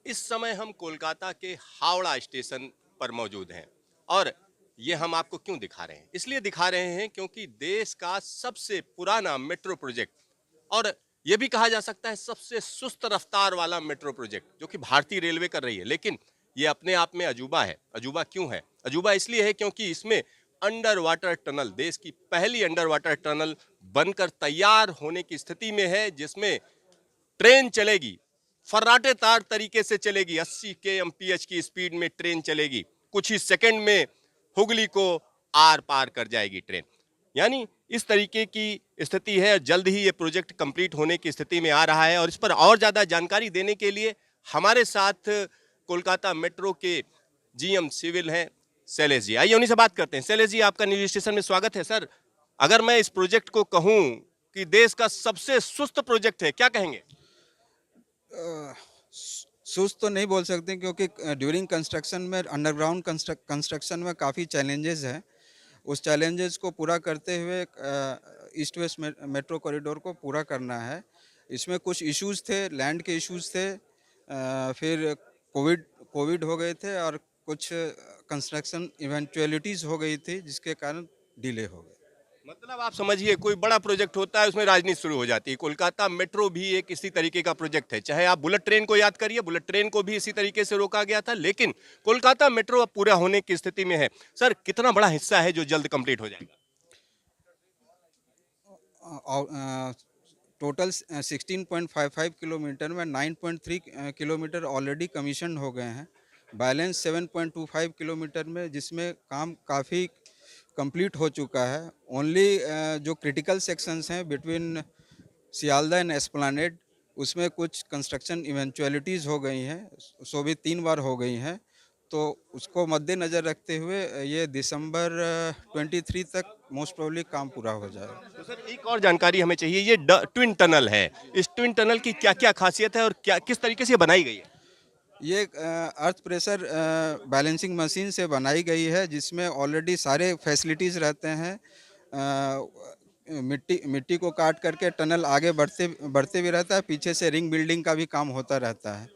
इस समय हम कोलकाता के हावड़ा स्टेशन पर मौजूद हैं और ये हम आपको क्यों दिखा रहे हैं? इसलिए दिखा रहे हैं क्योंकि देश का सबसे पुराना मेट्रो प्रोजेक्ट और ये भी कहा जा सकता है सबसे सुस्त रफ्तार वाला मेट्रो प्रोजेक्ट जो कि भारतीय रेलवे कर रही है, लेकिन ये अपने आप में अजूबा है। अजूबा क्यों है? अजूबा इसलिए है क्योंकि इसमें अंडर वाटर टनल, देश की पहली अंडर वाटर टनल बनकर तैयार होने की स्थिति में है, जिसमें ट्रेन चलेगी, फर्राटे तार तरीके से चलेगी, 80 kmph की स्पीड में ट्रेन चलेगी, कुछ ही सेकंड में हुगली को आर पार कर जाएगी ट्रेन। यानी इस तरीके की स्थिति है। जल्द ही ये प्रोजेक्ट कंप्लीट होने की स्थिति में आ रहा है और इस पर और ज्यादा जानकारी देने के लिए हमारे साथ कोलकाता मेट्रो के जीएम सिविल हैं शैलेश जी। आइए उन्हीं से बात करते हैं। शैलेश जी, आपका न्यूज स्टेशन में स्वागत है। सर, अगर मैं इस प्रोजेक्ट को कहूं कि देश का सबसे सुस्त प्रोजेक्ट है, क्या कहेंगे? अ, सुस्त तो नहीं बोल सकते क्योंकि ड्यूरिंग कंस्ट्रक्शन में अंडरग्राउंड कंस्ट्रक्शन में काफ़ी चैलेंजेस हैं। उस चैलेंजेस को पूरा करते हुए ईस्ट वेस्ट मेट्रो कॉरिडोर को पूरा करना है। इसमें कुछ इश्यूज थे, लैंड के इश्यूज थे, फिर कोविड कोविड हो गए थे और कुछ कंस्ट्रक्शन इवेंचुअलिटीज़ हो गई थी जिसके कारण डिले हो गए। मतलब आप समझिए, कोई बड़ा प्रोजेक्ट होता है उसमें राजनीति शुरू हो जाती है। कोलकाता मेट्रो भी एक इसी तरीके का प्रोजेक्ट है। चाहे आप बुलेट ट्रेन को याद करिए, बुलेट ट्रेन को भी इसी तरीके से रोका गया था, लेकिन कोलकाता मेट्रो अब पूरा होने की स्थिति में है। सर, कितना बड़ा हिस्सा है जो जल्द कंप्लीट हो जाएगा? टोटल 16.55 किलोमीटर में 9.3 किलोमीटर ऑलरेडी कमीशन हो गए हैं। बैलेंस 7.25 किलोमीटर में जिसमें काम काफ़ी कंप्लीट हो चुका है। ओनली जो क्रिटिकल सेक्शंस हैं बिटवीन सियालदा एंड एस्प्लानेड, उसमें कुछ कंस्ट्रक्शन इवेंचुअलिटीज़ हो गई हैं, सो भी 3 बार हो गई हैं। तो उसको मद्देनज़र रखते हुए ये दिसंबर 23 तक मोस्ट प्रोबेबली काम पूरा हो जाएगा। तो सर, एक और जानकारी हमें चाहिए। ये ट्विन टनल है, इस ट्विन टनल की क्या क्या खासियत है और क्या किस तरीके से बनाई गई है? ये अर्थ प्रेशर बैलेंसिंग मशीन से बनाई गई है जिसमें ऑलरेडी सारे फैसिलिटीज़ रहते हैं। मिट्टी मिट्टी को काट करके टनल आगे बढ़ते बढ़ते भी रहता है, पीछे से रिंग बिल्डिंग का भी काम होता रहता है।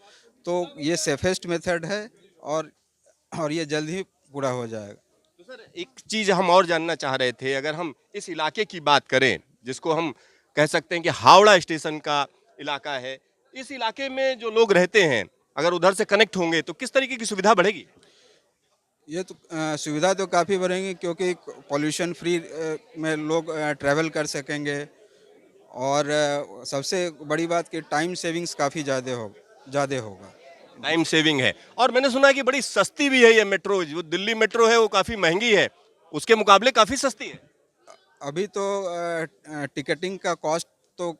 तो ये सेफेस्ट मेथड है और ये जल्द ही पूरा हो जाएगा। तो सर, एक चीज हम और जानना चाह रहे थे। अगर हम इस इलाके की बात करें, जिसको हम कह सकते हैं कि हावड़ा स्टेशन का इलाका है, इस इलाके में जो लोग रहते हैं, अगर उधर से कनेक्ट होंगे तो किस तरीके की सुविधा बढ़ेगी? ये तो सुविधा तो काफ़ी बढ़ेंगी क्योंकि पॉल्यूशन फ्री में लोग ट्रैवल कर सकेंगे और सबसे बड़ी बात कि टाइम सेविंग्स काफ़ी ज़्यादा होगा। टाइम सेविंग है। और मैंने सुना है कि बड़ी सस्ती भी है ये मेट्रो। जो दिल्ली मेट्रो है वो काफी महंगी है, उसके मुकाबले काफी सस्ती है। अभी तो टिकटिंग का कॉस्ट तो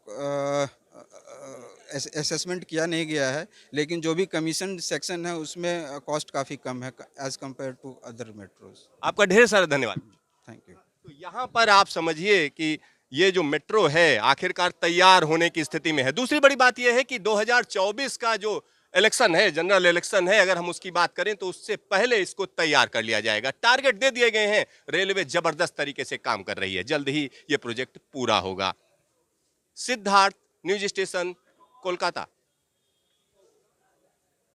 असेसमेंट किया नहीं गया है, लेकिन जो भी कमीशन सेक्शन है उसमें कॉस्ट काफ़ी कम है as compare to other metros. आपका ढेर सारा धन्यवाद। Thank you. तो यहाँ पर आप समझिए कि ये जो मेट्रो है आखिरकार तैयार होने की स्थिति में है। दूसरी बड़ी बात यह है कि 2024 का जो इलेक्शन है, जनरल इलेक्शन है, अगर हम उसकी बात करें तो उससे पहले इसको तैयार कर लिया जाएगा। टारगेट दे दिए गए हैं। रेलवे जबरदस्त तरीके से काम कर रही है। जल्द ही ये प्रोजेक्ट पूरा होगा। Siddharth, news station, Kolkata.